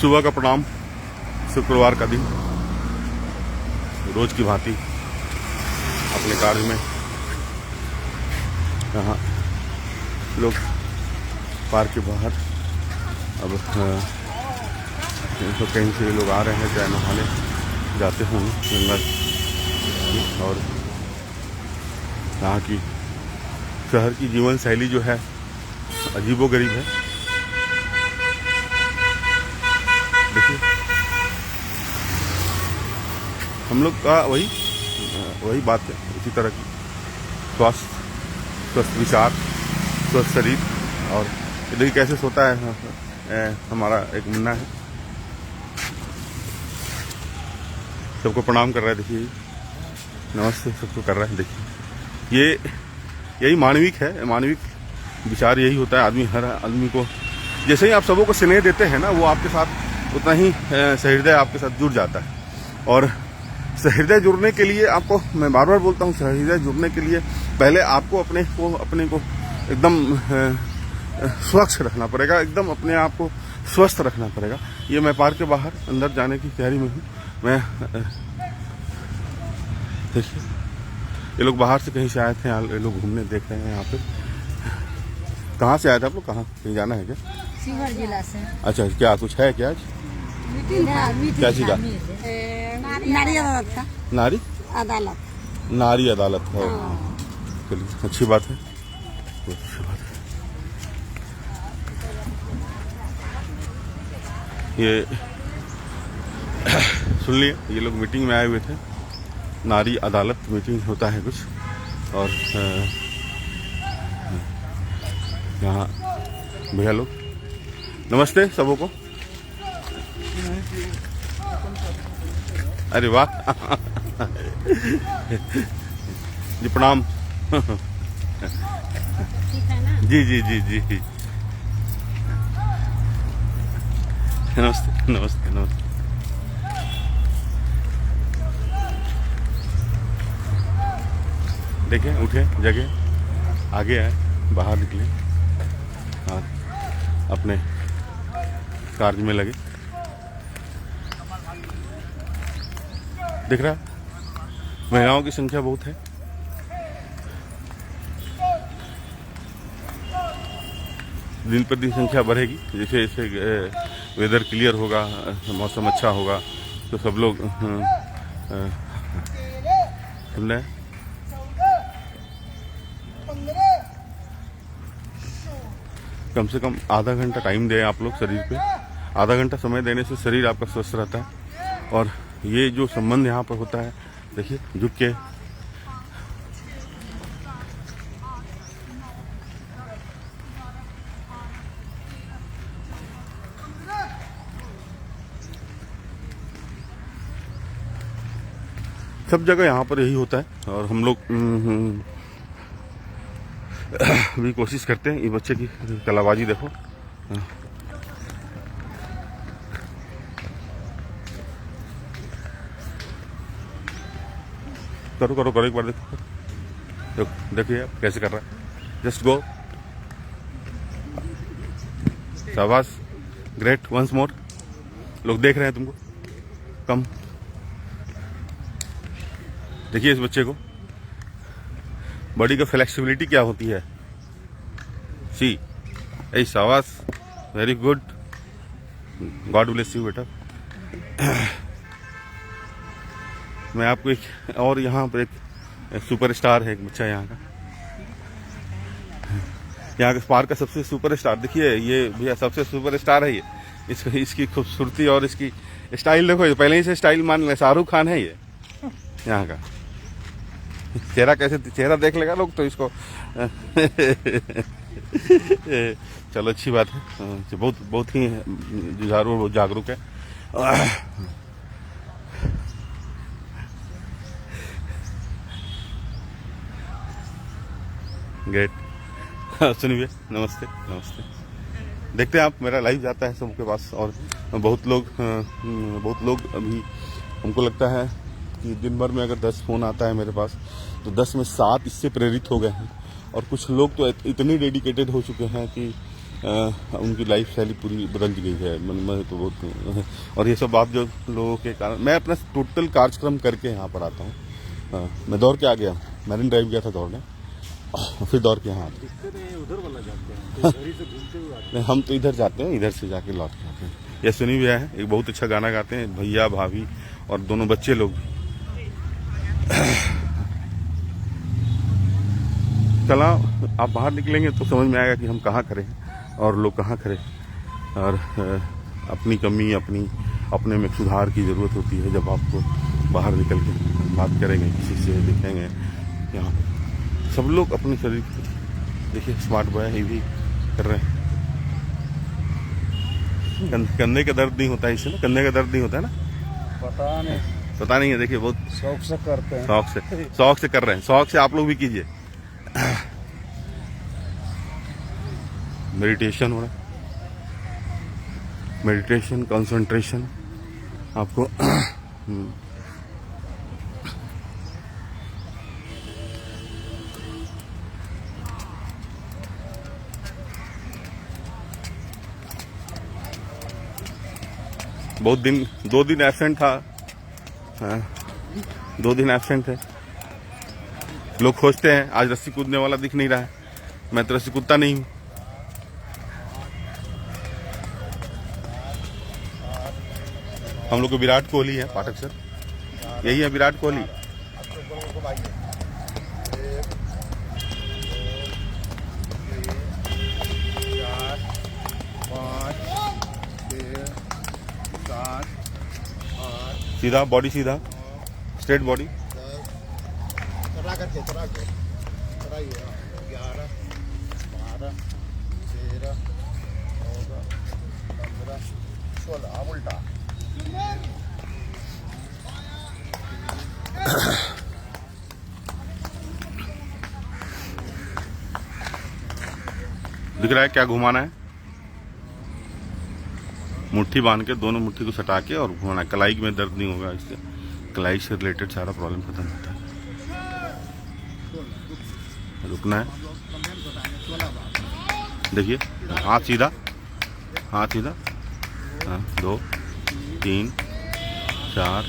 सुबह का प्रणाम। शुक्रवार का दिन रोज की भांति अपने कार्य में यहाँ लोग पार्क के बाहर अब तो कहीं से लोग आ रहे हैं, चाहे नहाने जाते होंगे गंगा, और यहाँ की शहर की जीवन शैली जो है अजीबोगरीब है। देखिए हम लोग का वही बात है, इसी तरह की स्वस्थ विचार, स्वस्थ शरीर। और देखिए कैसे सोता है हमारा एक मुन्ना है, सबको प्रणाम कर रहा है। देखिए नमस्ते सबको कर रहा है। देखिए यही मानविक है, मानविक विचार यही होता है। हर आदमी को जैसे ही आप सबों को स्नेह देते हैं ना, वो आपके साथ उतना ही सहृदय आपके साथ जुड़ जाता है। और सहृदय जुड़ने के लिए आपको, मैं बार बार बोलता हूँ, सहृदय जुड़ने के लिए पहले आपको अपने को एकदम स्वच्छ रखना पड़ेगा, एकदम अपने आप को स्वस्थ रखना पड़ेगा। ये मैं पार्क के बाहर अंदर जाने की तैयारी में हूँ। मैं देखिए ये लोग बाहर से कहीं से आए थे, ये लोग घूमने देख रहे हैं यहाँ पे। कहाँ से आए थे आप लोग? कहाँ कहीं जाना है क्या? शिवहर जिला से। अच्छा, क्या कुछ है क्या आज? क्या चीज का? नारी अदालत का। नारी अदालत है। चलिए अच्छी बात है, बहुत अच्छी बात है। ये सुन लिए, ये लोग मीटिंग में आए हुए थे, नारी अदालत मीटिंग होता है कुछ। और यहाँ भैया लोग, नमस्ते सबों को। अरे वाह जी प्रणाम। जी जी जी जी नमस्ते नमस्ते नमस्ते। देखें, उठे, जगह आगे आए, बाहर निकले और अपने कार्य में लगे। दिख रहा, महिलाओं की संख्या बहुत है। दिन पर दिन संख्या बढ़ेगी, जैसे जैसे वेदर क्लियर होगा, मौसम अच्छा होगा, तो सब लोग सुन रहे हैं। कम से कम आधा घंटा टाइम दें आप लोग शरीर पे। आधा घंटा समय देने से शरीर आपका स्वस्थ रहता है। और ये जो संबंध यहाँ पर होता है, देखिए झुक के सब जगह यहाँ पर यही होता है। और हम लोग भी कोशिश करते हैं। ये बच्चे की कलाबाजी देखो, करो करो करो, एक बार देखो, देखिए कैसे कर रहा है। जस्ट गो, शाबाश, ग्रेट, वंस मोर। लोग देख रहे हैं तुमको, कम देखिए इस बच्चे को, बॉडी का फ्लेक्सिबिलिटी क्या होती है। सी ए, शाबाश, very good, God bless you बेटा। मैं आपको एक और, यहाँ पर एक सुपरस्टार है, एक बच्चा यहाँ का पार्क का सबसे सुपरस्टार। देखिए ये भैया सबसे सुपरस्टार है ये। इसकी खूबसूरती और इसकी स्टाइल देखो, पहले ही से स्टाइल मान ले, शाहरुख खान है ये यहाँ का। चेहरा कैसे, चेहरा देख लेगा लोग तो इसको चलो अच्छी बात है, बहुत ही जुझारू, बहुत जागरूक है। ग्रेट। सुनिए, नमस्ते नमस्ते। देखते हैं आप, मेरा लाइव जाता है सबके पास। और बहुत लोग अभी, हमको लगता है कि दिन भर में अगर 10 फ़ोन आता है मेरे पास, तो 10 में 7 इससे प्रेरित हो गए हैं। और कुछ लोग तो इतने डेडिकेटेड हो चुके हैं कि उनकी लाइफ शैली पूरी बदल गई है। मैं तो बहुत, और ये सब बात जो लोगों के कारण, मैं अपना टोटल कार्यक्रम करके यहाँ पर आता हूँ। मैं दौड़ के आ गया, मैरिन ड्राइव गया था दौड़ने, फिर दौड़ के यहाँ उधर वाला जाते हैं तो इधर ही से घूमते हुए आते नहीं, हम तो इधर जाते हैं, इधर से जाके लौट के आते हैं। ये सुनी भैया है, एक बहुत अच्छा गाना गाते हैं, भैया भाभी और दोनों बच्चे लोग। चला आप बाहर निकलेंगे तो समझ में आएगा कि हम कहाँ खड़े हैं और लोग कहाँ खड़े हैं, और अपनी कमी अपने में सुधार की ज़रूरत होती है। जब आपको बाहर निकल के बात करेंगे, किसी से देखेंगे, यहाँ सब लोग अपने शरीर की, देखिए स्मार्ट बॉय ये भी कर रहे हैं। कंधे का दर्द नहीं होता है इससे ना, कंधे का दर्द नहीं होता है ना, पता नहीं है। देखिए बहुत शौक से करते हैं, शौक से कर रहे हैं। शौक से आप लोग भी कीजिए। मेडिटेशन हो रहा है, मेडिटेशन, कंसंट्रेशन आपको बहुत दिन, 2 दिन एब्सेंट था। हाँ, 2 दिन एब्सेंट है। लोग खोजते हैं आज रस्सी कूदने वाला दिख नहीं रहा है, मैं तो रस्सी कूदता नहीं हूँ। हम लोग को विराट कोहली है, पाठक सर, यही है विराट कोहली। सीधा बॉडी, सीधा स्ट्रेट बॉडी। 11, 12, 13, 14, 15, 16 उल्टा। दिख रहा है क्या घुमाना है? मुट्ठी बांध के दोनों मुट्ठी को सटा के और घुमाना है। कलाई में दर्द नहीं होगा इससे, कलाई से रिलेटेड सारा प्रॉब्लम खत्म होता है। रुकना है, देखिए हाथ सीधा, हाथ सीधा। हाँ, 2, 3, 4,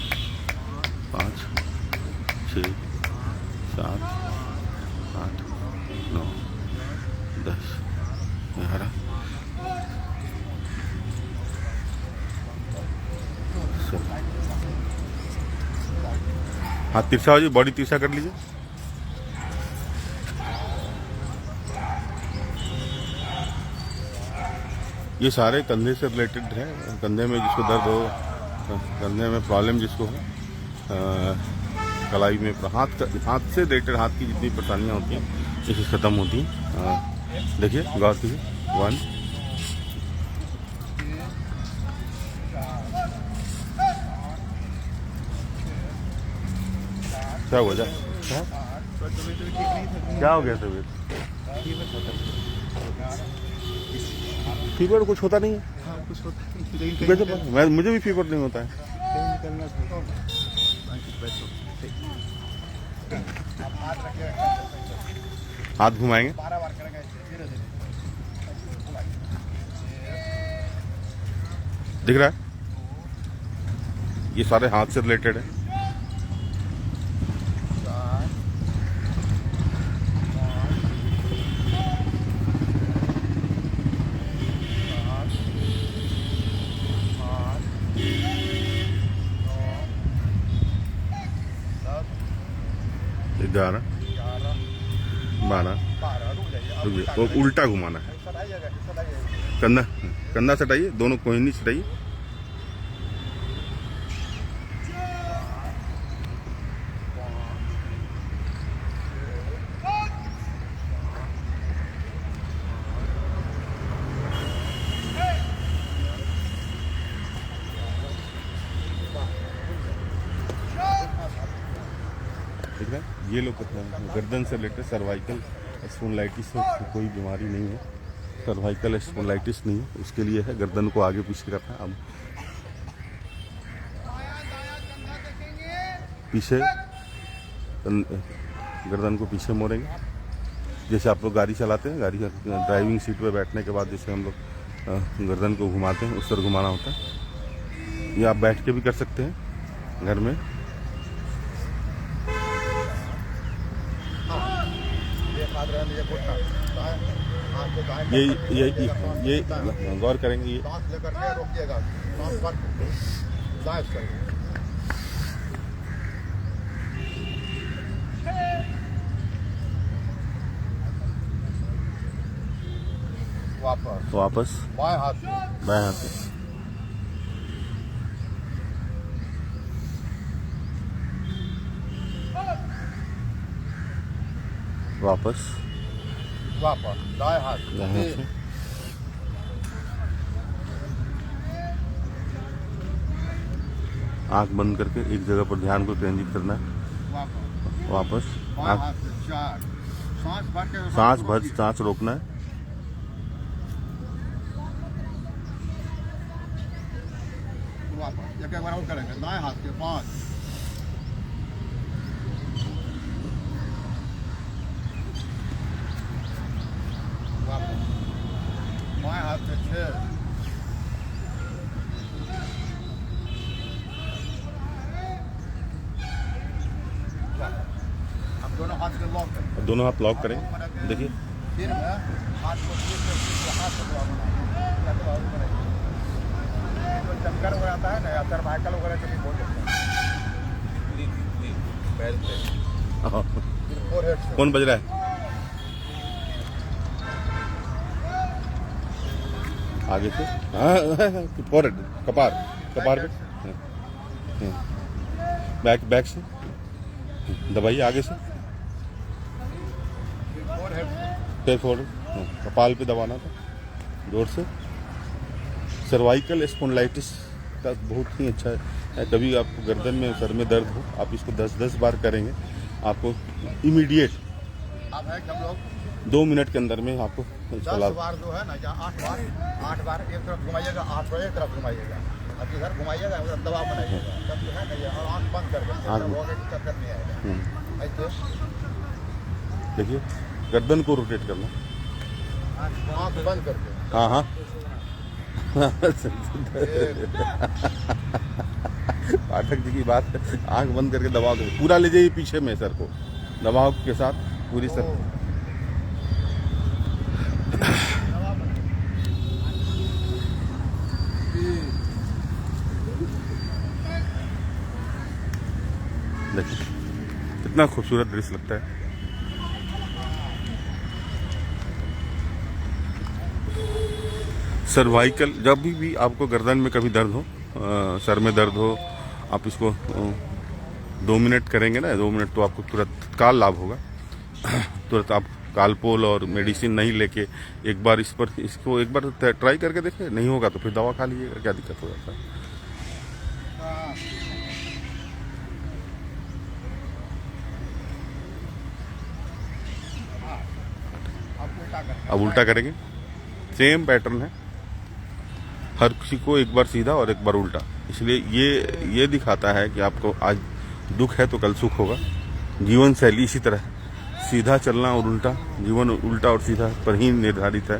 5, 6, 7, 8, 9, 10, 11, हाथ तिरछा हो जाए, बॉडी तिरछा कर लीजिए। ये सारे कंधे से रिलेटेड है। कंधे में जिसको दर्द हो, कंधे में प्रॉब्लम जिसको हो, कलाई में, हाथ से रिलेटेड, हाथ की जितनी परेशानियाँ होती हैं इससे ख़त्म होती हैं। देखिए गौर कीजिए, 1, क्या हुआ? क्या हो गया तबीयत? फीवर कुछ होता नहीं है? हाँ, कुछ होता है, मुझे भी फीवर नहीं होता है। हाथ घुमाएंगे, दिख रहा है? ये सारे हाथ से रिलेटेड है। ग्यारह, 12, वो उल्टा घुमाना है। कंधा सटाइए, दोनों कोहनी सटाइए। ठीक है, ये लोग गर्दन से रिलेटेड सर्वाइकल स्पॉन्डिलाइटिस कोई बीमारी नहीं है, सर्वाइकल स्पॉन्डिलाइटिस नहीं है, उसके लिए है गर्दन को आगे पीछे करना। अब पीछे गर्दन को पीछे मोड़ेंगे, जैसे आप लोग गाड़ी चलाते हैं, गाड़ी ड्राइविंग सीट पे बैठने के बाद जैसे हम लोग गर्दन को घुमाते हैं, उस तरह घुमाना होता है। ये आप बैठ के भी कर सकते हैं घर में। ये गौर करेंगे, ये सांस लेकर के रोकिएगा, सांस पर दाएं करिए। वापस बाएं हाथ से बाएं हाथ से वापस दाएं हाथ दाएं हाथ से आंख बंद करके एक जगह पर ध्यान को केंद्रित करना है। वापस बाएं हाथ से 4 सांस भर के सांस रोकना है। वापस एक बार और करेंगे, दाएं हाथ से 5 वापस बाएं हाथ से 6 अब दोनों हाथ से लॉक करें, दोनों हाथ लॉक करें। देखिए फिर हाथ को हाथ से बनाइए। जो चक्कर वगैरह आता है ना या सर्वाइकल वगैरह जो भी बोल सकते हैं। कौन बज रहा है? आगे से फोरहेड, कपार पे बैक से दबाइए, आगे से फिर फोरहेड, कपाल पे दबाना था जोर से। सर्वाइकल स्पॉन्डिलाइटिस का बहुत ही अच्छा है। कभी आपको गर्दन में, सर में दर्द हो, आप इसको 10-10 बार करेंगे, आपको इमीडिएट अब है कि हम लोग 2 मिनट के अंदर में आपको 10 बार जो है ना, या 8 बार एक तरफ घुमाइएगा, 8 बार एक तरफ घुमाइएगा, अब इधर घुमाइएगा, उधर दबाव बनाइएगा, तब जो है ना ये, और आँख बंद कर देंगे, चक्कर नहीं आएगा। ऐसे देखिए गर्दन को रोटेट करना, आँख बंद करके। हाँ पाठक जी की बात है, आंख बंद करके दबाव दो, पूरा ले जाइए पीछे में सर को, दबाव के साथ पूरी सर। देखिए कितना खूबसूरत दृश्य लगता है। सर्वाइकल, जब भी आपको गर्दन में कभी दर्द हो, सर में दर्द हो, आप इसको 2 मिनट करेंगे ना, 2 मिनट तो आपको तुरंत काल लाभ होगा। तुरंत आप कालपोल और मेडिसिन नहीं लेके एक बार इसको एक बार ट्राई करके देखें, नहीं होगा तो फिर दवा खा लीजिएगा, क्या दिक्कत हो जाता है। अब उल्टा करेंगे, सेम पैटर्न है, हर किसी को एक बार सीधा और एक बार उल्टा, इसलिए ये दिखाता है कि आपको आज दुख है तो कल सुख होगा। जीवन शैली इसी तरह, सीधा चलना और उल्टा, जीवन उल्टा और सीधा पर ही निर्धारित है।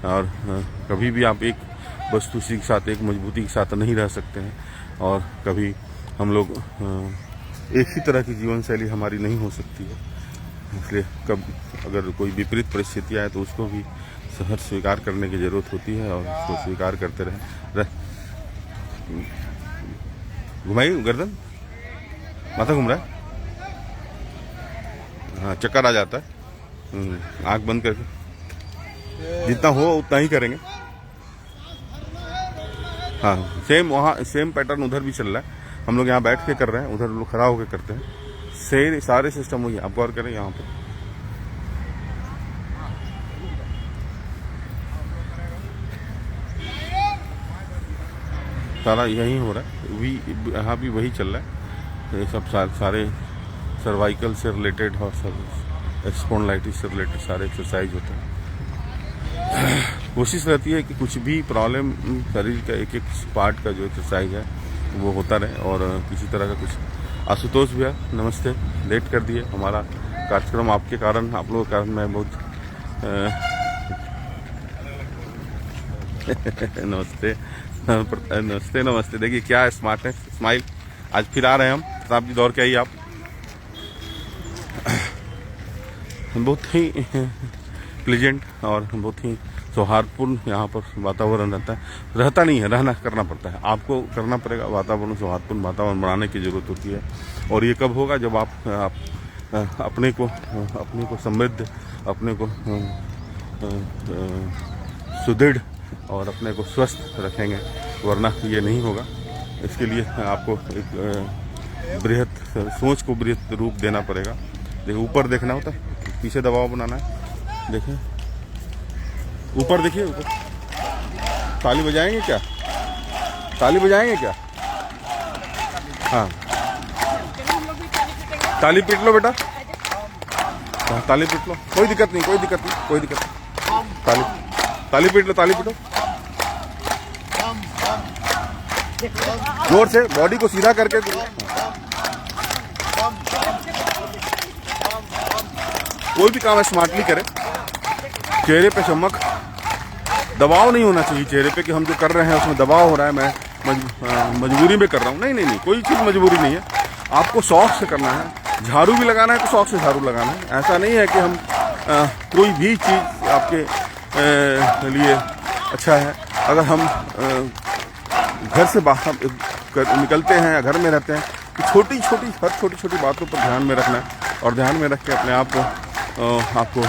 और कभी भी आप एक वस्तु के साथ, एक मजबूती के साथ नहीं रह सकते हैं, और कभी हम लोग एक ही तरह की जीवन शैली हमारी नहीं हो सकती है। इसलिए कब अगर कोई विपरीत परिस्थिति आए तो उसको भी हर स्वीकार करने की जरूरत होती है, और उसको स्वीकार करते रहे। घुमाइए गर्दन, माथा घूम रहा है, हाँ चक्कर आ जाता है। आंख बंद करके जितना हो उतना ही करेंगे। हाँ सेम, वहाँ सेम पैटर्न उधर भी चल रहा है, हम लोग यहाँ बैठ के कर रहे हैं, उधर लोग खड़ा होकर करते हैं। सारे सिस्टम वही, आप गौर करें यहाँ पे सारा यही हो रहा है, यहाँ भी वही चल रहा है। ये सब सारे सर्वाइकल से रिलेटेड और सब स्पॉन्डिलाइटिस से रिलेटेड सारे एक्सरसाइज होते हैं। कोशिश रहती है कि कुछ भी प्रॉब्लम शरीर का एक पार्ट का जो एक्सरसाइज है वो होता रहे, और किसी तरह का कुछ। आशुतोष भैया नमस्ते, लेट कर दिए, हमारा कार्यक्रम आपके कारण, आप लोगों के कारण मैं बहुत नमस्ते नमस्ते नमस्ते। देखिए क्या स्मार्ट है, स्माइल। आज फिर आ रहे हैं हम शताब्दी दौर के। आइए आप, बहुत ही प्लेजेंट और बहुत ही सौहार्दपूर्ण यहाँ पर वातावरण रहता नहीं है, रहना करना पड़ता है, आपको करना पड़ेगा। वातावरण सौहार्दपूर्ण वातावरण बनाने की जरूरत होती है। और ये कब होगा, जब आप अपने को समृद्ध, अपने को सुदृढ़ और अपने को स्वस्थ रखेंगे, वरना ये नहीं होगा। इसके लिए आपको एक बृहत सोच को बृहत रूप देना पड़ेगा। देखिए ऊपर देखना होता है, पीछे दबाव बनाना है। देखिए ऊपर, देखिए ऊपर। ताली बजाएंगे क्या? ताली बजाएंगे क्या? हाँ, ताली पीट लो बेटा, ताली पीट लो, कोई दिक्कत नहीं, कोई दिक्कत नहीं, कोई दिक्कत नहीं। ताली पीट लो, ताली पीटो जोर से, बॉडी को सीधा करके। कोई भी काम है स्मार्टली करें। चेहरे पे चमक, दबाव नहीं होना चाहिए चेहरे पे कि हम जो कर रहे हैं उसमें दबाव हो रहा है, मैं मजबूरी में कर रहा हूँ। नहीं नहीं नहीं, कोई चीज़ मजबूरी नहीं है, आपको शौक से करना है। झाड़ू भी लगाना है तो शौक से झाड़ू लगाना है। ऐसा नहीं है कि हम कोई भी चीज़ आपके लिए अच्छा है। अगर हम घर से बाहर निकलते हैं या घर में रहते हैं तो छोटी छोटी बातों पर ध्यान में रखना है। और ध्यान में रख के अपने आप को आपको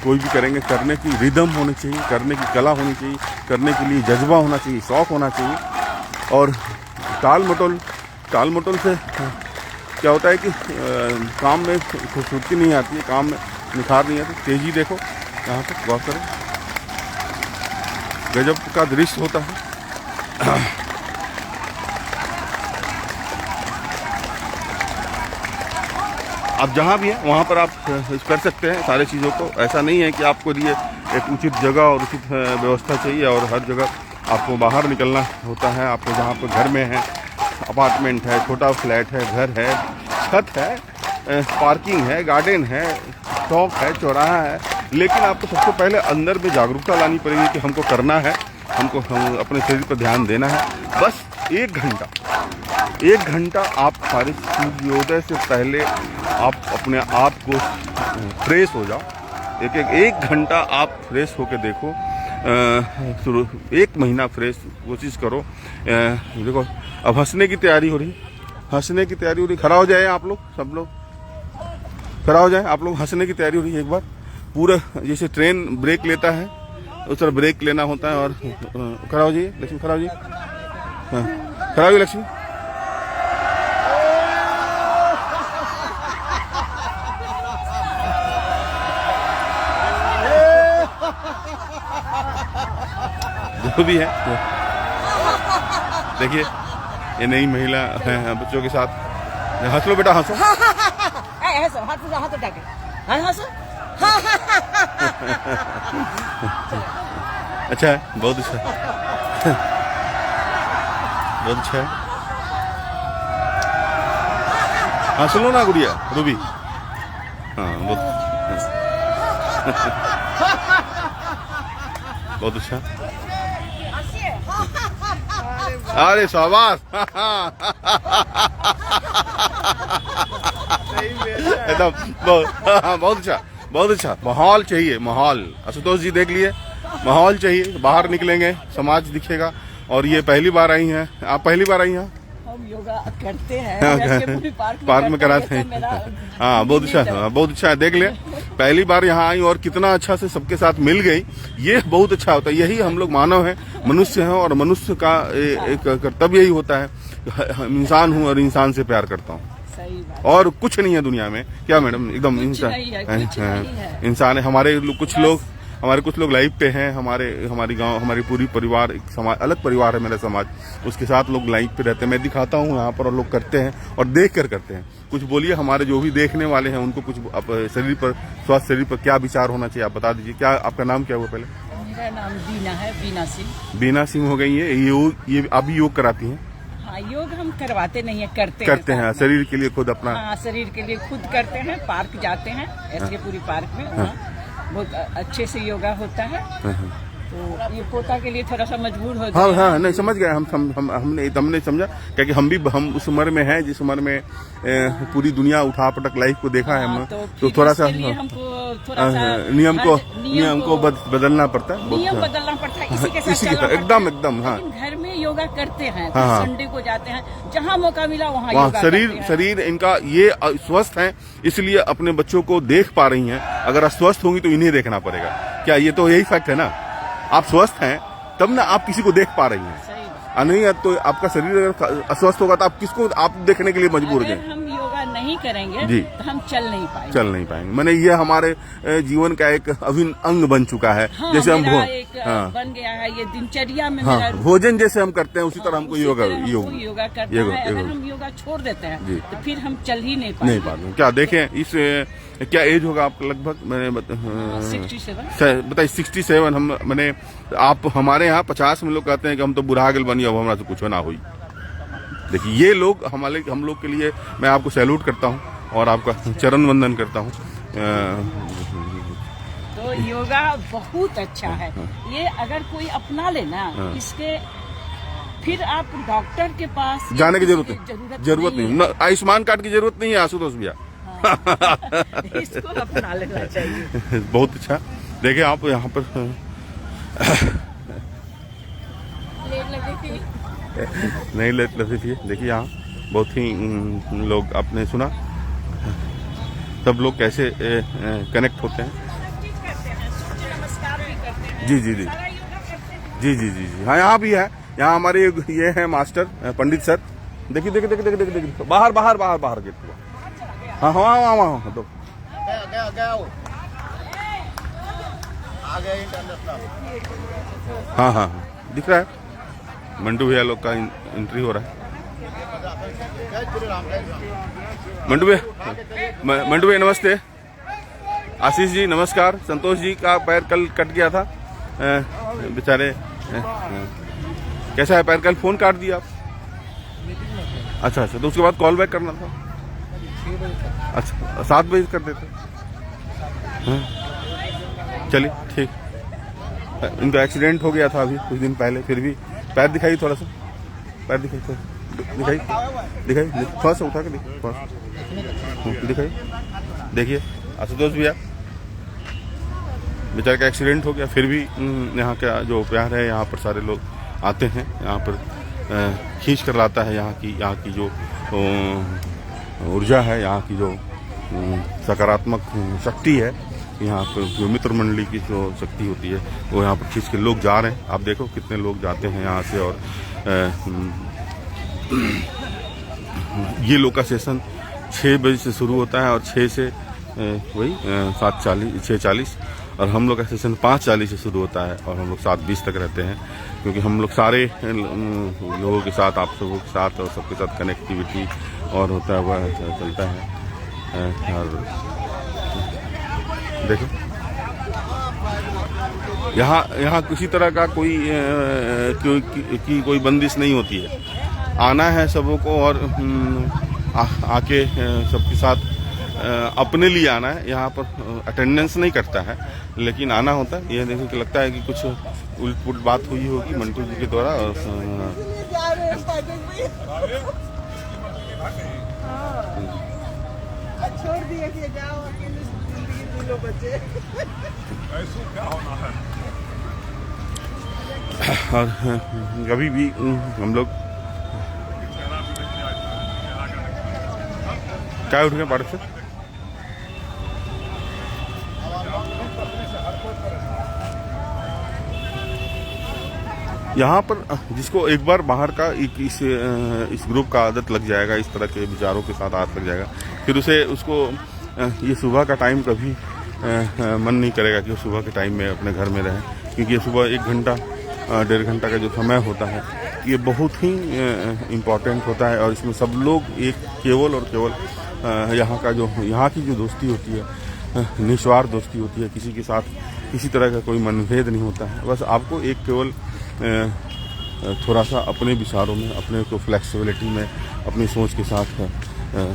कोई भी करेंगे, करने की रिदम होनी चाहिए, करने की कला होनी चाहिए, करने के लिए जज्बा होना चाहिए, शौक होना चाहिए। और टाल मटोल से क्या होता है कि काम में खूबसूरती नहीं आती है, काम में निखार नहीं आती। तेजी देखो, यहाँ पर गौर करो, गजब का दृश्य होता है। आप जहाँ भी हैं वहाँ पर आप कर सकते हैं सारी चीज़ों को। ऐसा नहीं है कि आपको लिए एक उचित जगह और उचित व्यवस्था चाहिए और हर जगह आपको बाहर निकलना होता है। आपको जहाँ पर घर में है, अपार्टमेंट है, छोटा फ्लैट है, घर है, छत है, पार्किंग है, गार्डन है, चौक है, चौराहा है, लेकिन आपको सबसे पहले अंदर में जागरूकता लानी पड़ेगी कि हमको करना है, हमको अपने शरीर पर ध्यान देना है। बस 1 घंटा आप सारे सूर्योदय से पहले आप अपने आप को फ्रेश हो जाओ। एक घंटा आप फ्रेश होके देखो। 1 महीना फ्रेश कोशिश करो। देखो अब हंसने की तैयारी हो रही, खड़ा हो जाए आप लोग, सब लोग खड़ा हो जाए। आप लोग हंसने की तैयारी हो रही है। एक बार पूरा जैसे ट्रेन ब्रेक लेता है उस तरह ब्रेक लेना होता है। और खड़ा हो जाइए लक्ष्मी, खड़ा हो जाइए, हाँ खड़ा हो जाइए लक्ष्मी। जो भी है देखिए, ये नई महिला है बच्चों के साथ। हंस लो बेटा, हंसो। हाथ उठाके हंसो। अच्छा है, बहुत अच्छा है, बहुत अच्छा है। हंस लो ना गुड़िया, रूबी। हाँ बहुत अच्छा। अरे शाबाश। एकदम बहुत अच्छा, बहुत अच्छा। माहौल चाहिए, माहौल। आशुतोष जी देख लिए, माहौल चाहिए। बाहर निकलेंगे समाज दिखेगा। और ये पहली बार आई हैं, आप पहली बार आई हैं? हम योगा करते हैं, पार्क में कराते हैं। हाँ बहुत अच्छा, बहुत अच्छा है। देख ले, पहली बार यहाँ आई और कितना अच्छा से सबके साथ मिल गई। ये बहुत अच्छा होता है। यही हम लोग मानव हैं, मनुष्य हैं, और मनुष्य का एक कर्तव्य यही होता है, इंसान हूँ और इंसान से प्यार करता हूँ। और कुछ नहीं है दुनिया में। क्या मैडम, एकदम इंसान है। हमारे कुछ लोग लाइव पे हैं, हमारी गांव, हमारी पूरी परिवार, एक समाज, अलग परिवार है मेरा समाज, उसके साथ लोग लाइव पे रहते हैं। मैं दिखाता हूँ यहाँ पर और लोग करते हैं और देख कर करते हैं। कुछ बोलिए, हमारे जो भी देखने वाले हैं उनको कुछ शरीर पर, स्वास्थ्य शरीर पर क्या विचार होना चाहिए आप बता दीजिए। क्या आपका नाम क्या हुआ पहले? मेरा नाम बीना है, बीना सिंह। बीना सिंह हो गई है। ये आप भी योग कराती हैं? हाँ, योग हम करवाते नहीं है, करते हैं शरीर के लिए खुद अपना। हाँ, शरीर के लिए खुद करते हैं। पार्क जाते हैं, ऐसे पूरी पार्क में, वहाँ बहुत अच्छे से योगा होता है। तो ये पोता के लिए थोड़ा सा मजबूर हो जाए। हाँ, नहीं समझ गए हमने समझा, क्योंकि हम उस उम्र में हैं जिस उम्र में पूरी दुनिया उठापटक लाइफ को देखा है हम, तो थोड़ा सा हमको थोड़ा सा नियम को बदलना पड़ता है, नियम बदलना पड़ता है, इसी के साथ चलना पड़ता है। एकदम हाँ। लेकिन घर में योगा करते हैं, हाँ। संडे को जाते हैं, जहाँ मौका मिला वहाँ योगा करते हैं। शरीर इनका ये स्वस्थ है, इसलिए अपने बच्चों को देख पा रही हैं। अगर अस्वस्थ होंगी तो इन्हें देखना पड़ेगा। क्या ये तो यही फैक्ट है ना, आप स्वस्थ हैं तब ना आप किसी को देख पा रही हैं, नहीं तो आपका शरीर अगर अस्वस्थ होगा तो आप किसको आप देखने के लिए मजबूर हो जाएंगे। हम योगा नहीं करेंगे जी, तो हम चल नहीं पाएंगे। मैंने ये हमारे जीवन का एक अभिन्न अंग बन चुका है। हाँ, जैसे हम बन गया है ये दिनचर्या में। हाँ, भोजन जैसे हम करते हैं उसी तरह हमको योगा करना है। अगर हम योगा छोड़ देते हैं तो फिर हम चल ही नहीं पाएंगे। क्या देखें, इस क्या एज होगा आपका लगभग? मैंने 67 बताइए 67। हम मैंने आप हमारे यहाँ 50 में लोग कहते हैं कि हम तो बुढ़ागल बनी, अब हमारा तो कुछ ना हुई। देखिए ये लोग हम लोग के लिए मैं आपको सैल्यूट करता हूँ और आपका चरण वंदन करता हूँ। तो योगा बहुत अच्छा है, ये अगर कोई अपना लेना इसके फिर आप डॉक्टर के पास जाने की जरूरत नहीं। आयुष्मान कार्ड की जरूरत नहीं है आशुतोष भैया। इसको अपना लेना चाहिए। बहुत अच्छा। देखिए आप यहाँ पर नहीं लेती थी। देखिए यहाँ बहुत ही लोग, आपने सुना सब लोग कैसे कनेक्ट होते हैं। जी। हाँ यहाँ भी है, यहाँ हमारे ये है मास्टर पंडित सर। देखिए बाहर गेट। हाँ तो हाँ दिख रहा है। मंटू भैया लोग का एंट्री हो रहा है। मंटू भैया नमस्ते। आशीष जी नमस्कार। संतोष जी का पैर कल कट गया था बेचारे। कैसा है पैर? कल फोन काट दिया आप? अच्छा, तो उसके बाद कॉल बैक करना था। अच्छा 7 बजे कर देते। चलिए ठीक। इनका एक्सीडेंट हो गया था अभी कुछ दिन पहले, फिर भी पैर दिखाई थोड़ा सा, पैर दिखाई थोड़ा सा उठा के दिखाई। देखिए आशुतोष भैया बेचारे का एक्सीडेंट हो गया, फिर भी यहाँ का जो प्यार है, यहाँ पर सारे लोग आते हैं, यहाँ पर खींच कर लाता है। यहाँ की जो ऊर्जा है, यहाँ की जो सकारात्मक शक्ति है, यहाँ पर जो मित्र मंडली की जो शक्ति होती है वो यहाँ पर खींच के लोग जा रहे हैं। आप देखो कितने लोग जाते हैं यहाँ से। और ये लोग का सेशन 6 बजे से शुरू होता है और 6 से वही 6:40, और हम लोग का सेशन 5:40 से शुरू होता है और हम लोग 7:20 तक रहते हैं, क्योंकि हम लोग सारे लोगों के साथ, आप सबों के साथ और सबके साथ कनेक्टिविटी और होता हुआ चलता है। और देखो यहाँ किसी तरह का कोई बंदिश नहीं होती है। आना है सबों को और आके सबके साथ अपने लिए आना है। यहाँ पर अटेंडेंस नहीं करता है, लेकिन आना होता है। यह देखो कि लगता है कि कुछ उलट-पुलट बात हुई होगी मंटू जी के द्वारा। छोड़ दिए कि जाओ अकेले जिंदगी जी लो बच्चे। और कभी भी हम लोग क्या उठ गए बाढ़ से। यहाँ पर जिसको एक बार बाहर का इस ग्रुप का आदत लग जाएगा, इस तरह के विचारों के साथ आदत लग जाएगा, फिर उसको ये सुबह का टाइम कभी मन नहीं करेगा कि वो सुबह के टाइम में अपने घर में रहे, क्योंकि ये सुबह 1 घंटा 1.5 घंटा का जो समय होता है ये बहुत ही इम्पोर्टेंट होता है। और इसमें सब लोग एक केवल और केवल यहाँ की जो दोस्ती होती है, निस्वार्थ दोस्ती होती है। किसी के साथ किसी तरह का कोई मनभेद नहीं होता है। बस आपको एक केवल थोड़ा सा अपने विचारों में, अपने को फ्लेक्सिबिलिटी में, अपनी सोच के साथ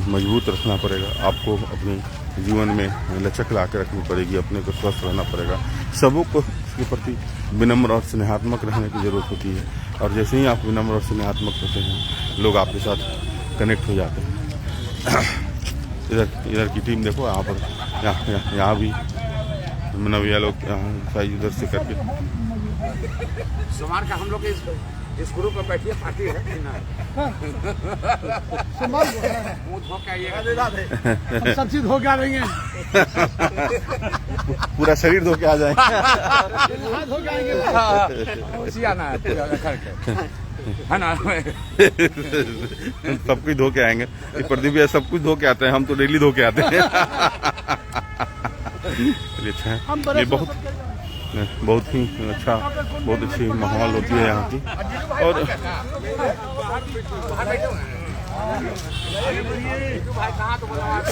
मजबूत रखना पड़ेगा। आपको अपने जीवन में लचक ला के रखनी पड़ेगी, अपने को स्वस्थ रहना पड़ेगा। सबों को इसके प्रति विनम्र और स्नेहात्मक रहने की ज़रूरत होती है, और जैसे ही आप विनम्र और स्नेहात्मक होते हैं, लोग आपके साथ कनेक्ट हो जाते हैं। इधर की टीम देखो, यहाँ पर यहाँ भी मनविया लोग यहाँ इधर से करके सोमवार का हम लोग इस ग्रुप में बैठिए, पार्टी है ना। मुंह धो के आइएगा, हम सब चीज धो के आ रहेंगे, पूरा शरीर धो के आ जाए। हाथ धो के आएंगे, उसी आना है पूरा करके, है ना। सब कुछ धो के आएंगे। ये प्रदीप भैया सब कुछ धो के आते हैं, हम तो डेली धो के आते हैं। अच्छा है, ये बहुत ही अच्छा, बहुत अच्छी माहौल होती है यहाँ की। और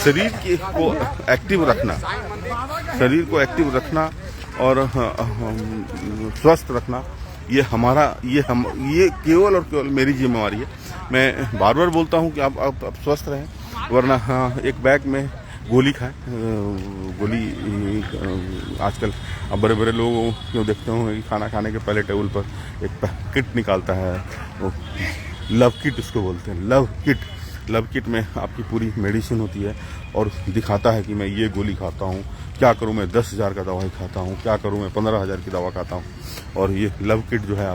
शरीर को एक्टिव रखना, शरीर को एक्टिव रखना और स्वस्थ रखना, ये केवल और केवल मेरी जिम्मेवारी है। मैं बार बार बोलता हूँ कि आप स्वस्थ रहें, वरना एक बैग में गोली खाएं। गोली आजकल अब बड़े बड़े लोगों को देखते होंगे कि खाना खाने के पहले टेबल पर एक किट निकालता है, वो लव किट उसको बोलते हैं, लव किट। लव किट में आपकी पूरी मेडिसिन होती है और दिखाता है कि मैं ये गोली खाता हूँ, क्या करूँ मैं 10,000 का दवाई खाता हूँ, क्या करूँ मैं 15,000 की दवा खाता हूँ। और ये लव किट जो है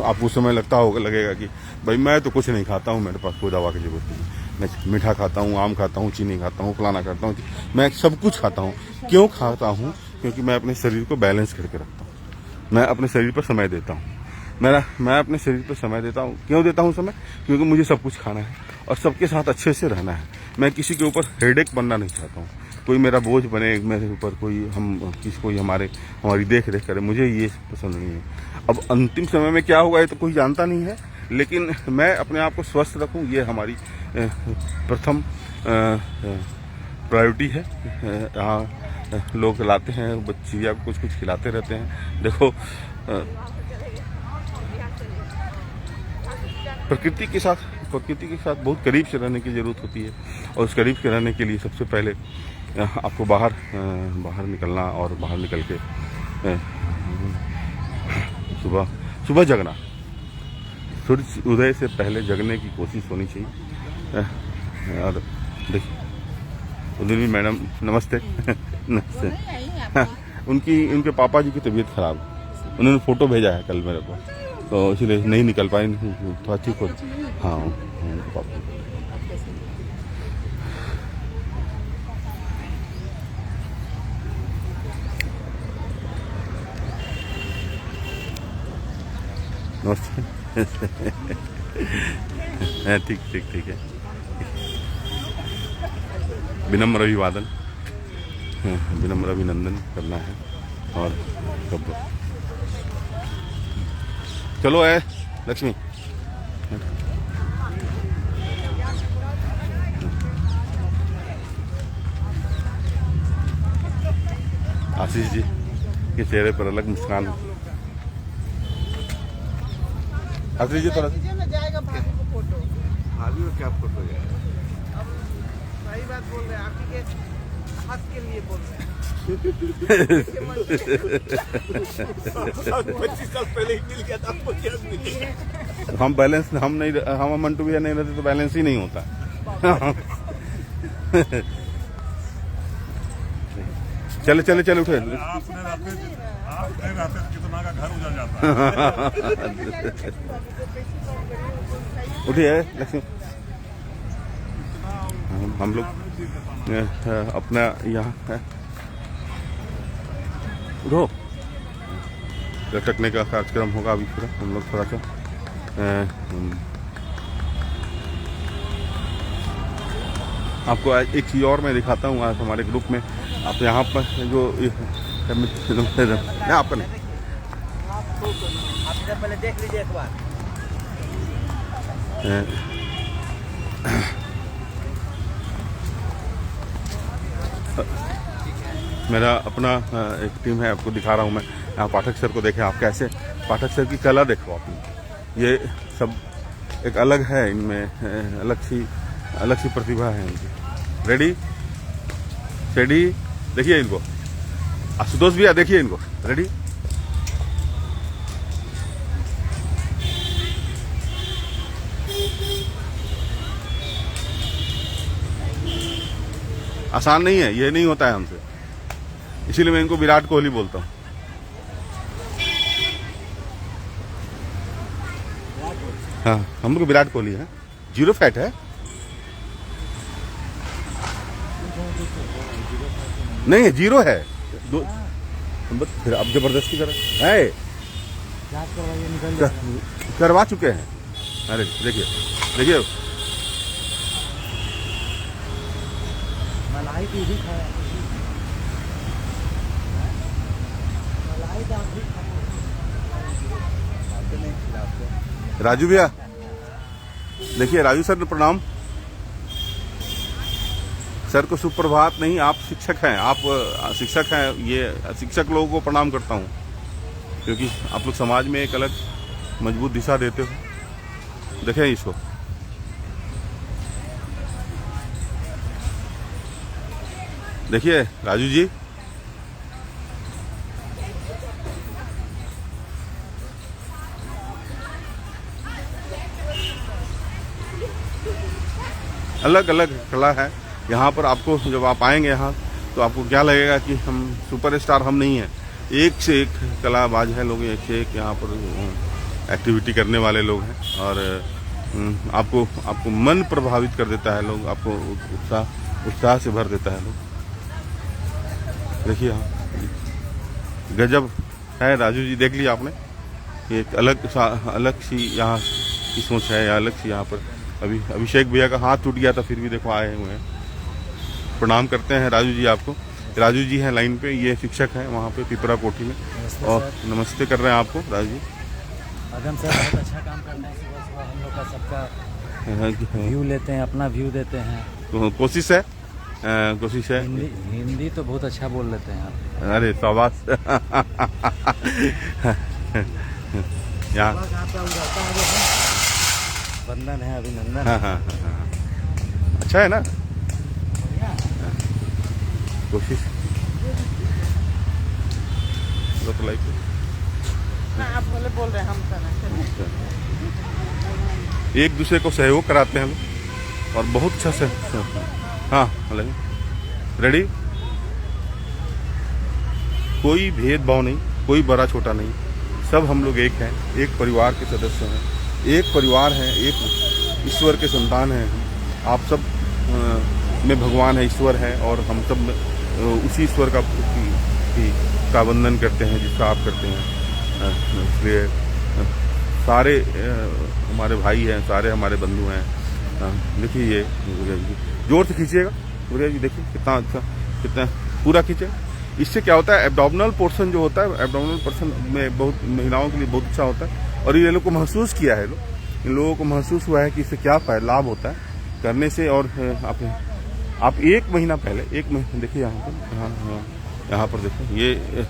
आपको समय लगेगा कि भाई मैं तो कुछ नहीं खाता हूँ, मेरे पास कोई दवा की जरूरत नहीं। मैं मीठा खाता हूँ, आम खाता हूँ, चीनी खाता हूँ, फलाना खाता हूँ, मैं सब कुछ खाता हूँ। क्यों खाता हूँ? क्योंकि मैं अपने शरीर को बैलेंस करके रखता हूँ, मैं अपने शरीर पर समय देता हूँ। मैं अपने शरीर पर समय देता हूँ। क्यों देता हूँ समय? क्योंकि मुझे सब कुछ खाना है और सबके साथ अच्छे से रहना है। मैं किसी के ऊपर हेडेक बनना नहीं चाहता हूँ, कोई मेरा बोझ बने मेरे ऊपर, कोई हमारी देख रेख करे, मुझे ये पसंद नहीं है। अब अंतिम समय में क्या होगा ये तो कोई जानता नहीं है, लेकिन मैं अपने आप को स्वस्थ रखूं, ये हमारी प्रथम प्रायोरिटी है। यहाँ लोग लाते हैं, बच्चियाँ कुछ खिलाते रहते हैं। देखो, प्रकृति के साथ बहुत करीब से रहने की ज़रूरत होती है, और उस करीब से रहने के लिए सबसे पहले आपको बाहर निकलना, और बाहर निकल के सुबह जगना, सूर्य उदय से पहले जगने की कोशिश होनी चाहिए। और देखिए उधर भी मैडम नमस्ते। नमस्ते। उनके पापा जी की तबीयत खराब, उन्होंने फ़ोटो भेजा है कल मेरे को, तो इसलिए नहीं निकल पाई, थोड़ा ठीक हो। हाँ, उनके पापा नमस्ते। ठीक है। विनम्र अभिवादन, विनम्र अभिनंदन करना है। और सब चलो है लक्ष्मी, आशीष जी के चेहरे पर अलग मुस्कान है। आशीष जी थोड़ा भाभी को क्या फोटो है? सही बात बोल रहे हैं, आप ही के हक के लिए बोल रहे हैं। 25 साल पहले ही मिल गया था, आपको क्या मिले? हम मंटू भैया नहीं रहते तो बैलेंस ही नहीं होता। चले उठे। आप नहीं रहते कितना का घर उजड़ जाता। उठिए लक्ष्मी, हम लोग अपना यहाँ उठो, लटकने का कार्यक्रम होगा अभी पूरा। हम लोग थोड़ा सा आपको आज एक चीज़ और मैं दिखाता हूँ। आज हमारे ग्रुप में आप यहाँ पर जो आपका नहीं, आप पहले देख लीजिए एक बार। मेरा अपना एक टीम है, आपको दिखा रहा हूँ मैं। यहाँ पाठक सर को देखें आप, कैसे पाठक सर की कला देखो आप, ये सब एक अलग है इनमें, अलग सी प्रतिभा है इनकी। रेडी रेडी, देखिए इनको, आशुतोष भैया देखिए इनको, रेडी। आसान नहीं है, ये नहीं होता है हमसे, इसीलिए मैं इनको विराट कोहली बोलता हूँ। हाँ, हम लोग विराट कोहली है, 0 फैट है। नहीं है, 0 है। फिर अब जबरदस्ती कर है, करवा चुके हैं। अरे देखिए देखिए, मलाई भी खाया, मलाई का भी राजू भैया देखिए, राजू सर ने प्रणाम। सर को सुप्रभात नहीं, आप शिक्षक हैं, आप शिक्षक हैं, ये शिक्षक लोगों को प्रणाम करता हूँ, क्योंकि आप लोग समाज में एक अलग मजबूत दिशा देते हो। देखें इसको, देखिए राजू जी, अलग अलग कला है यहाँ पर। आपको जब आप आएंगे यहाँ तो आपको क्या लगेगा कि हम सुपरस्टार हम नहीं हैं, एक से एक कलाबाज है लोग, एक से एक यहाँ पर एक्टिविटी करने वाले लोग हैं, और आपको मन प्रभावित कर देता है लोग, आपको उत्साह से भर देता है लोग। देखिए यहाँ गजब है राजू जी, देख लिया आपने, एक अलग सी यहाँ की सोच है, अलग सी यहाँ पर। अभी अभिषेक भैया का हाथ टूट गया था, फिर भी देखो आए हुए हैं। प्रणाम करते हैं राजू जी आपको। राजू जी हैं लाइन पे, ये शिक्षक हैं वहाँ पे पिपरा कोठी में, और नमस्ते कर रहे हैं आपको राजू जी। अगम सर बहुत अच्छा काम करते हैं, सुबह सुबह हम लोग का सबका व्यू लेते हैं, अपना व्यू देते हैं। तो कोशिश है, कोशिश है। हिंदी तो बहुत अच्छा बोल लेते हैं आप। अरे शाबाश। यहाँ वंदन है, अभिनंदन। हाँ हाँ हाँ, अच्छा है ना, कोशिश तो लाइक आप बोल रहे हैं, हम एक दूसरे को सहयोग कराते हैं लोग, और बहुत अच्छा से। हाँ रेडी, कोई भेदभाव नहीं, कोई बड़ा छोटा नहीं, सब हम लोग एक हैं, एक परिवार के सदस्य हैं, एक परिवार है, एक ईश्वर के संतान हैं। आप सब में भगवान है, ईश्वर है, और हम सब उसी ईश्वर का वंदन करते हैं जिसका आप करते हैं। इसलिए सारे हमारे भाई हैं, सारे हमारे बंधु हैं। देखिए ये जोर से खींचिएगा, देखिए कितना अच्छा, कितना पूरा खींचे। इससे क्या होता है, एब्डोमिनल पोर्शन जो होता है, एब्डोमिनल पोर्शन में बहुत महिलाओं के लिए बहुत अच्छा होता है, और ये लोग को महसूस किया है, इन लोगों को महसूस हुआ है कि इससे क्या लाभ होता है करने से। और आप 1 महीना पहले, 1 महीना देखिए यहाँ पर, यहाँ पर देखो, ये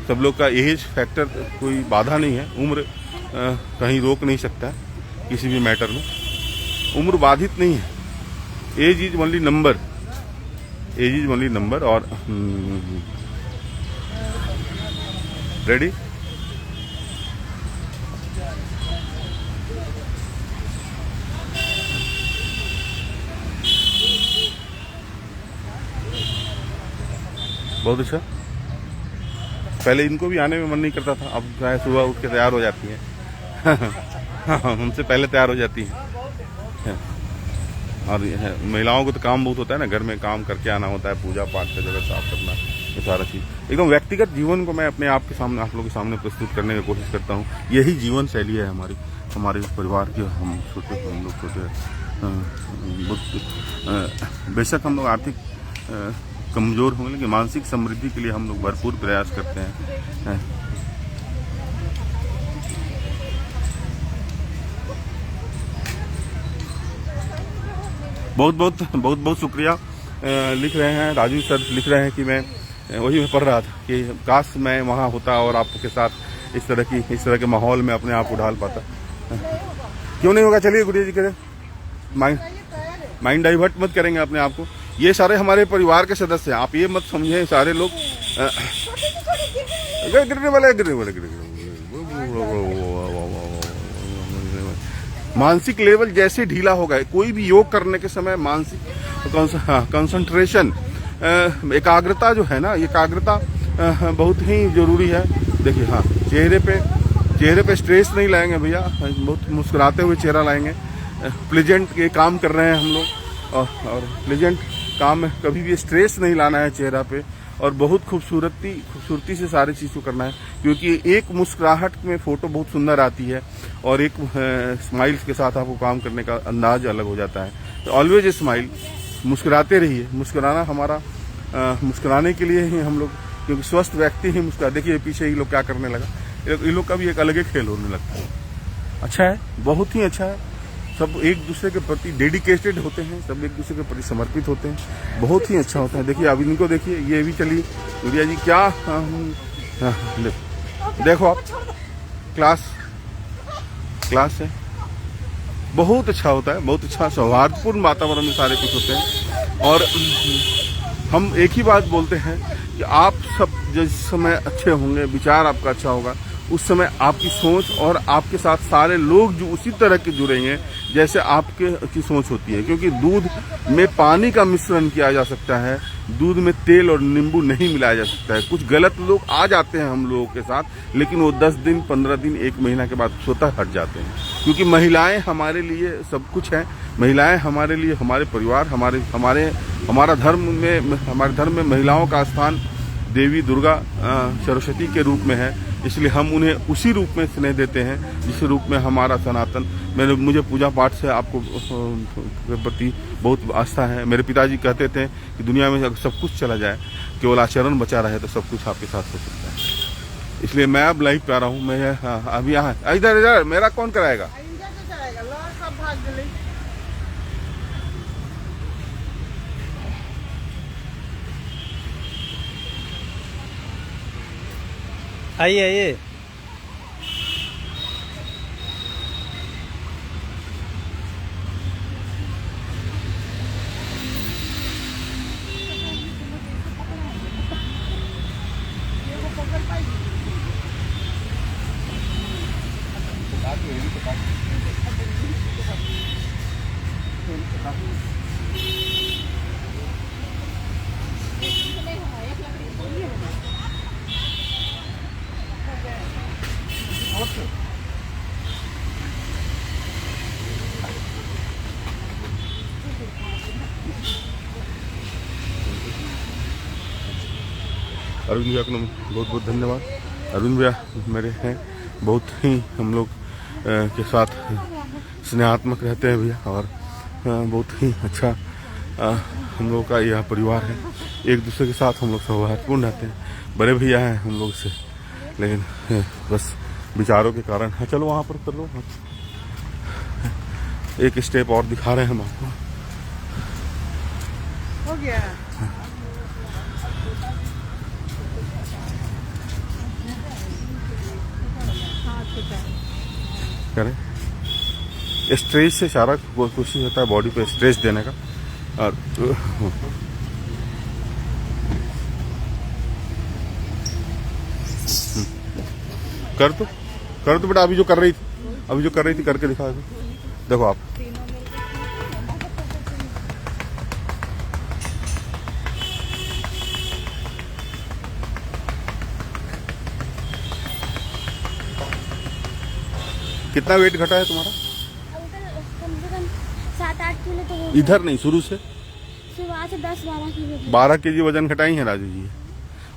सब लोग का एज फैक्टर कोई बाधा नहीं है, उम्र कहीं रोक नहीं सकता है किसी भी मैटर में, उम्र बाधित नहीं है। Age is only number, age is only number. और रेडी, बहुत अच्छा। पहले इनको भी आने में मन नहीं करता था, अब चाहे सुबह उठ के तैयार हो जाती हैं। हमसे पहले तैयार हो जाती हैं। और महिलाओं को तो काम बहुत होता है ना, घर में काम करके आना होता है, पूजा पाठ का जगह साफ करना, ये सारा चीज़। एकदम व्यक्तिगत जीवन को मैं अपने आप के सामने, आप लोगों के सामने प्रस्तुत करने की कोशिश करता हूँ। यही जीवन शैली है हमारे परिवार की। हम लोग छोटे बेशक हम लोग आर्थिक कमज़ोर होंगे, लेकिन मानसिक समृद्धि के लिए हम लोग भरपूर प्रयास करते हैं। बहुत बहुत शुक्रिया। लिख रहे हैं राजू सर, लिख रहे हैं कि मैं वही मैं पढ़ रहा था कि काश मैं वहाँ होता और आपके साथ इस तरह के माहौल में अपने आप को ढाल पाता। क्यों नहीं होगा, चलिए गुड़िया जी करें, माइंड डाइवर्ट मत करेंगे अपने आप को। ये सारे हमारे परिवार के सदस्य हैं, आप ये मत समझें सारे लोग गिरने वाले। मानसिक लेवल जैसे ढीला होगा, कोई भी योग करने के समय मानसिक कंसंट्रेशन, एकाग्रता जो है ना, एकाग्रता बहुत ही जरूरी है। देखिए हाँ, चेहरे पे स्ट्रेस नहीं लाएंगे भैया, बहुत मुस्कुराते हुए चेहरा लाएंगे। प्लेजेंट ये काम कर रहे हैं हम लोग, और प्लेजेंट काम में कभी भी स्ट्रेस नहीं लाना है चेहरा पे, और बहुत खूबसूरती से सारी चीज़ को करना है, क्योंकि एक मुस्कुराहट में फोटो बहुत सुंदर आती है और एक स्माइल्स के साथ आपको काम करने का अंदाज अलग हो जाता है। तो ऑलवेज स्माइल, मुस्कुराते रहिए। मुस्कुराना हमारा मुस्कुराने के लिए ही हम लोग, क्योंकि स्वस्थ व्यक्ति ही मुस्कुरा। देखिए पीछे ये लोग क्या करने लगा, ये लोग का भी एक अलग ही खेल होने लगता है। अच्छा है, बहुत ही अच्छा है। सब एक दूसरे के प्रति डेडिकेटेड होते हैं, सब एक दूसरे के प्रति समर्पित होते हैं, बहुत ही अच्छा होता है। देखिए अब इनको देखिए, ये भी चली गुड़िया जी क्या, देखो आप, क्लास है, बहुत अच्छा होता है, बहुत अच्छा सौहार्दपूर्ण वातावरण में सारे कुछ होते हैं। और हम एक ही बात बोलते हैं कि आप सब जिस समय अच्छे होंगे, विचार आपका अच्छा होगा, उस समय आपकी सोच और आपके साथ सारे लोग जो उसी तरह के जुड़ेंगे जैसे आपकी सोच होती है। क्योंकि दूध में पानी का मिश्रण किया जा सकता है, दूध में तेल और नींबू नहीं मिलाया जा सकता है। कुछ गलत लोग आ जाते हैं हम लोगों के साथ, लेकिन वो 10 दिन, 15 दिन, 1 महीना के बाद स्वतः हट जाते हैं। क्योंकि महिलाएं हमारे लिए सब कुछ हैं, महिलाएं हमारे लिए, हमारे परिवार, हमारे धर्म में महिलाओं का स्थान देवी दुर्गा सरस्वती के रूप में है। इसलिए हम उन्हें उसी रूप में स्नेह देते हैं जिस रूप में हमारा सनातन। मुझे पूजा पाठ से आपको के प्रति बहुत आस्था है। मेरे पिताजी कहते थे कि दुनिया में अगर सब कुछ चला जाए, केवल आचरण बचा रहे, तो सब कुछ आपके साथ हो सकता है। इसलिए मैं अब लाइव पे आ रहा हूँ। मैं अभी यहाँ इधर मेरा कौन कराएगा? आइए। अरविंद भैया को बहुत बहुत धन्यवाद। अरविंद भैया मेरे हैं, बहुत ही हम लोग के साथ स्नेहात्मक रहते हैं भैया, और बहुत ही अच्छा हम लोग का यह परिवार है। एक दूसरे के साथ हम लोग सौहार्दपूर्ण रहते हैं। बड़े भैया हैं हम लोग से, लेकिन बस विचारों के कारण है। चलो वहाँ पर कर लो, एक स्टेप और दिखा रहे हैं हम आपको। हो गया। करें, स्ट्रेस से सारा कोशिश होता है बॉडी पे स्ट्रेस देने का। और कर तो बेटा, अभी जो कर रही थी करके दिखा दो। देखो आप, कितना वेट घटा है तुम्हारा? कम से कम 7-8 किलो तो हो इधर नहीं, शुरू से सुबह से 10-12 किलो 12 केजी वजन घटाई है राजू जी।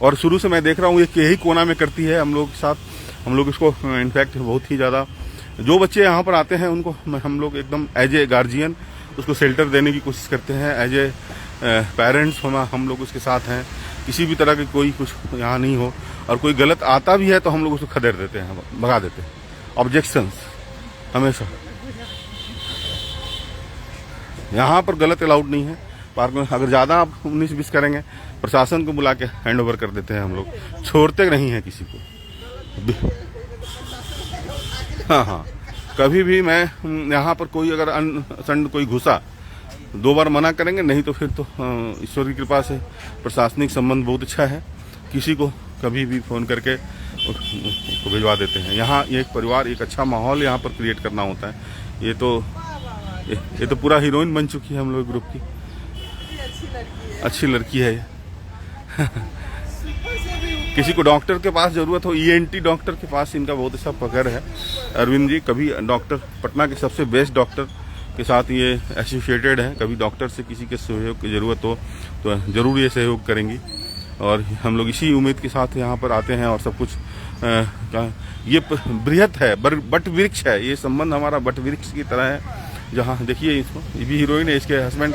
और शुरू से मैं देख रहा हूँ ये यही कोना में करती है हम लोग के साथ। हम लोग इसको इनफैक्ट बहुत ही ज़्यादा, जो बच्चे यहाँ पर आते हैं उनको हम लोग एकदम एज ए गार्जियन उसको शेल्टर देने की कोशिश करते हैं। एज ए पेरेंट्स हम लोग उसके साथ हैं। किसी भी तरह की कोई कुछ यहाँ नहीं हो, और कोई गलत आता भी है तो हम लोग उसको खदेड़ देते हैं, भगा देते हैं। ऑब्जेक्शंस हमेशा, यहाँ पर गलत अलाउड नहीं है। पार्क में अगर ज़्यादा आप 19-20 करेंगे प्रशासन को बुला के हैंड ओवर कर देते हैं हम लोग, छोड़ते नहीं हैं किसी को। हाँ हाँ, कभी भी मैं यहाँ पर कोई अगर अनसंड कोई घुसा 2 बार मना करेंगे, नहीं तो फिर तो ईश्वर की कृपा से प्रशासनिक संबंध बहुत अच्छा है, किसी को कभी भी फ़ोन करके उसको भिजवा देते हैं। यहाँ एक परिवार, एक अच्छा माहौल यहाँ पर क्रिएट करना होता है। ये तो पूरा हीरोइन बन चुकी है हम लोग ग्रुप की, अच्छी लड़की है ये। किसी को डॉक्टर के पास ज़रूरत हो, ENT डॉक्टर के पास इनका बहुत अच्छा पकड़ है। अरविंद जी कभी डॉक्टर, पटना के सबसे बेस्ट डॉक्टर के साथ ये एसोसिएटेड है, कभी डॉक्टर से किसी के सहयोग की ज़रूरत हो तो ज़रूर ये सहयोग करेंगी। और हम लोग इसी उम्मीद के साथ यहाँ पर आते हैं और सब कुछ ये बृहत है, बट वृक्ष है, ये संबंध हमारा बट वृक्ष की तरह है। जहाँ देखिए इसको, ये भी हीरोइन है, इसके हस्बैंड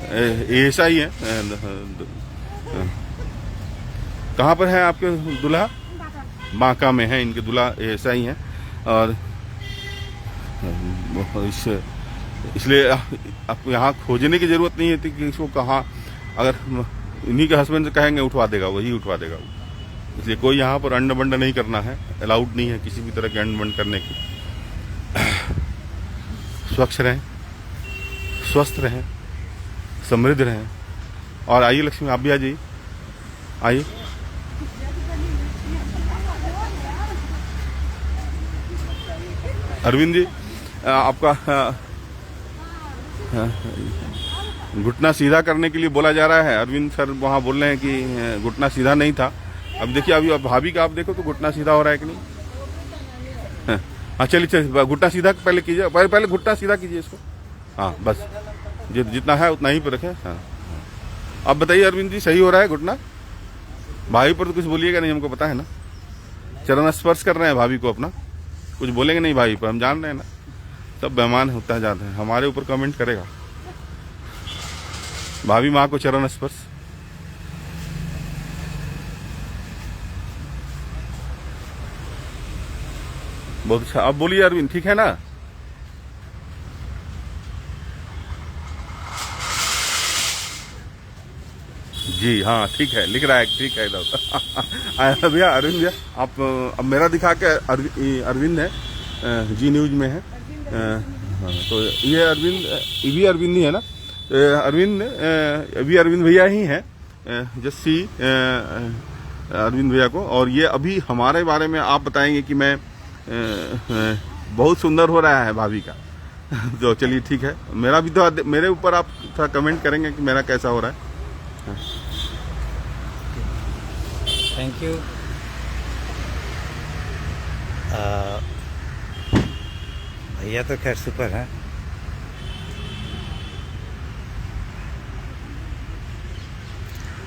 ASI है। कहाँ पर है आपके दूल्हा? बांका में है, इनके दूल्हा ASI हैं। और इसलिए आपको यहाँ खोजने की ज़रूरत नहीं होती कि इसको कहाँ, अगर इन्हीं के हस्बैंड से कहेंगे उठवा देगा, वही उठवा देगा। इसलिए कोई यहाँ पर अंड बंड नहीं करना है, अलाउड नहीं है किसी भी तरह के अंड बंड करने की। स्वच्छ रहें, स्वस्थ रहें, समृद्ध रहें। और आइए लक्ष्मी, आप भी आ जाइए, आइए। अरविंद जी, आपका घुटना सीधा करने के लिए बोला जा रहा है। अरविंद सर वहाँ बोल रहे हैं कि घुटना सीधा नहीं था। अब देखिए, अभी भाभी का आप देखो तो घुटना सीधा हो रहा है कि नहीं। हाँ चलिए, घुटना सीधा पहले कीजिए, पहले घुटना सीधा कीजिए इसको। हाँ बस, जितना है उतना ही पर रखें। हाँ, अब बताइए अरविंद जी, सही हो रहा है घुटना? भाभी पर तो कुछ बोलिएगा नहीं, हमको पता है ना। चरण स्पर्श कर रहे हैं भाभी को अपना, कुछ बोलेंगे नहीं भाभी पर, हम जान रहे हैं ना। सब बेईमान होता जाता है, हमारे ऊपर कमेंट करेगा। भाभी माँ को चरण स्पर्श। बहुत अच्छा। अब बोलिए अरविंद, ठीक है ना? जी हाँ, ठीक है, लिख रहा है, ठीक है। भैया अरविंद भैया, आप अब मेरा दिखा के अरविंद है, जी न्यूज में है। तो ये अरविंद, ये भी अरविंद ही है ना? अरविंद भी अरविंद भैया ही हैं, जस्सी अरविंद भैया को। और ये अभी हमारे बारे में आप बताएंगे कि मैं बहुत सुंदर हो रहा है भाभी का। तो चलिए ठीक है, मेरा भी तो, मेरे ऊपर आप थोड़ा कमेंट करेंगे कि मेरा कैसा हो रहा है। Thank you. भैया तो खैर सुपर है।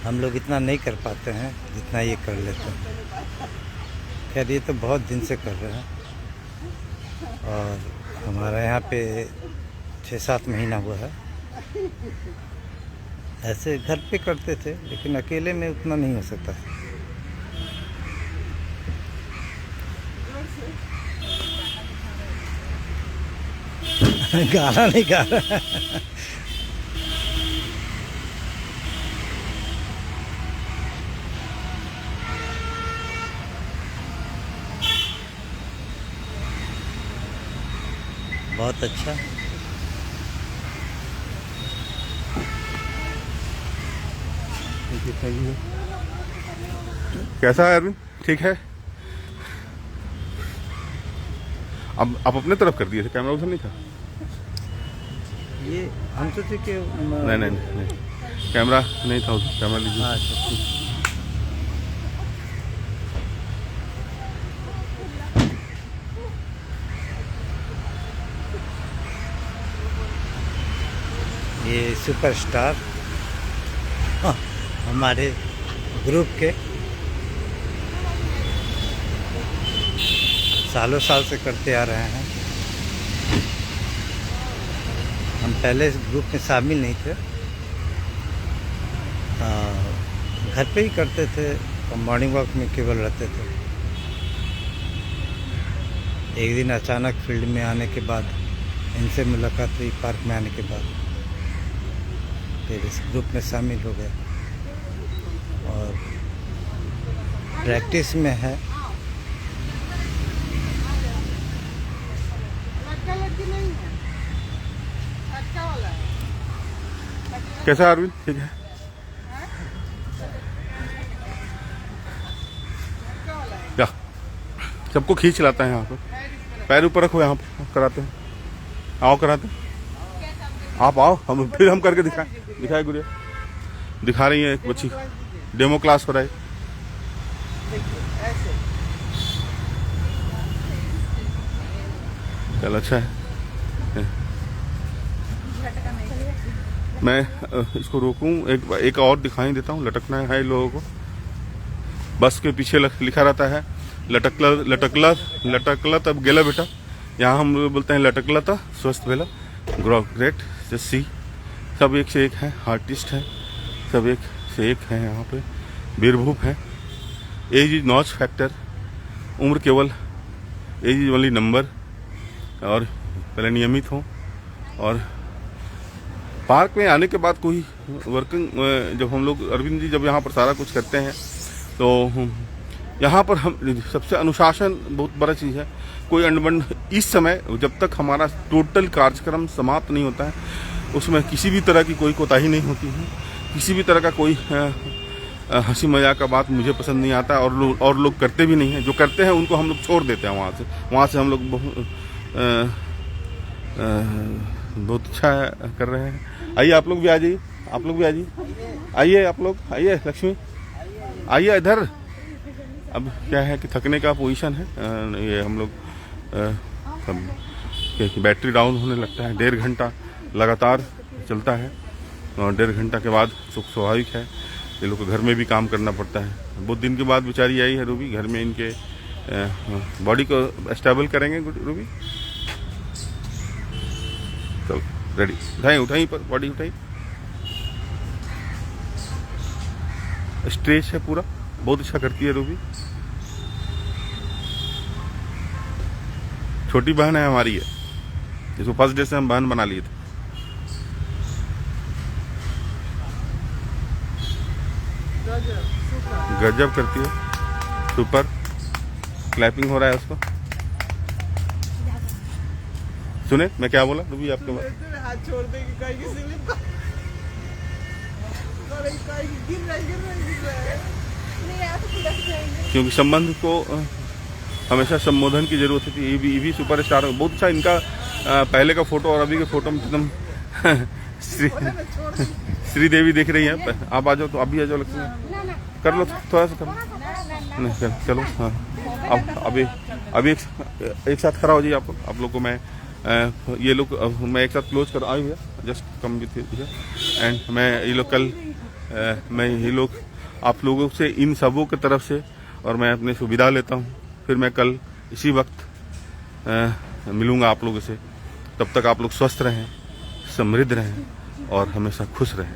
हम लोग इतना नहीं कर पाते हैं जितना ये कर लेते हैं। खैर ये तो बहुत दिन से कर रहे हैं और हमारे यहाँ पे 6-7 महीना हुआ है। ऐसे घर पे करते थे, लेकिन अकेले में उतना नहीं हो सकता। गाना नहीं गा रहा। बहुत अच्छा। कैसा है अरविंद? ठीक है। अब आप अपने तरफ कर दिए थे, कैमरा उधर नहीं था। ये हम सोचे कि नहीं, कैमरा नहीं था उधर, कैमरा लीजिए। अच्छा। ये सुपरस्टार हमारे ग्रुप के सालों साल से करते आ रहे हैं। हम पहले इस ग्रुप में शामिल नहीं थे, घर पे ही करते थे और मॉर्निंग वॉक में केवल रहते थे। एक दिन अचानक फील्ड में आने के बाद, इनसे मुलाकात हुई पार्क में आने के बाद। फिर इस ग्रुप में शामिल हो गए और प्रैक्टिस में है। कैसा है अरविंद? ठीक है। क्या सबको खींच लाता है यहाँ पर, पैर ऊपर रखो, यहाँ पर कराते हैं, आओ कराते हैं, आप आओ, हम करके दिखाए गुड़िया दिखा रही है, एक बच्ची डेमो क्लास हो रहा है। चल अच्छा है। मैं इसको रोकूं, एक और दिखाई देता हूँ। लटकना है लोगों को, बस के पीछे लिखा रहता है लटकला तब गेला बेटा। यहाँ हम लोग बोलते हैं लटकला था स्वस्थ भेला, ग्रेट जस्ट सी। सब एक से एक है, आर्टिस्ट है, सब एक से एक है। यहाँ पे बीरभूप है। एज इज नॉट फैक्टर, उम्र केवल एज इज ओनली नंबर। और पहले नियमित हो। और पार्क में आने के बाद कोई वर्किंग, जब हम लोग अरविंद जी जब यहाँ पर सारा कुछ करते हैं तो यहाँ पर हम सबसे अनुशासन बहुत बड़ा चीज़ है। कोई अनबन इस समय जब तक हमारा टोटल कार्यक्रम समाप्त नहीं होता है उसमें किसी भी तरह की कोई कोताही नहीं होती है। किसी भी तरह का कोई हंसी मजाक का बात मुझे पसंद नहीं आता है और लोग करते भी नहीं हैं। जो करते हैं उनको हम लोग छोड़ देते हैं वहाँ से हम लोग बहुत अच्छा कर रहे हैं। आइए आप लोग भी आ जाइए, आप लोग भी आ जाइए, आइए आप लोग, आइए लक्ष्मी, आइए इधर। अब क्या है कि थकने का पोजीशन है। ये हम लोग बैटरी डाउन होने लगता है। 1.5 घंटा लगातार चलता है और 1.5 घंटा के बाद स्वाभाविक है ये लोग को घर में भी काम करना पड़ता है। बहुत दिन के बाद बेचारी आई है रूबी, घर में इनके बॉडी को स्टेबल करेंगे रूबी। चलो रेडी, उठाई पर बॉडी उठाई, स्ट्रेच है पूरा, बहुत अच्छा करती है रूबी। छोटी बहन है हमारी है, जिसको फर्स्ट डे से हम बहन बना लिए थे। गजब करती है, सुपर। क्लैपिंग हो रहा है उसको। सुने मैं क्या बोला रूबी आपके बारे? हाथ छोड़ देगी कहीं की स्लिप, गिर रहा है। क्योंकि संबंध को हमेशा संबोधन की जरूरत होती है। ये भी सुपरस्टार बहुत अच्छा। इनका पहले का फोटो और अभी के फोटो में एकदम श्रीदेवी दिख रही है। आप आ जाओ, तो अभी आ जाओ, लक्ष्मी कर लो, थोड़ा सा कर लो। नहीं चलो, हाँ अब अभी एक साथ खड़ा हो जाइए। आप लोग को मैं ये लोग मैं एक साथ क्लोज कर आई भैया, जस्ट कम विथ एंड मैं ये लोग कल मैं ये लोग आप लोगों से इन सबों की तरफ से और मैं अपने से विदा लेता हूँ। फिर मैं कल इसी वक्त मिलूँगा आप लोगों से। तब तक आप लोग स्वस्थ रहें, समृद्ध रहें और हमेशा खुश रहें।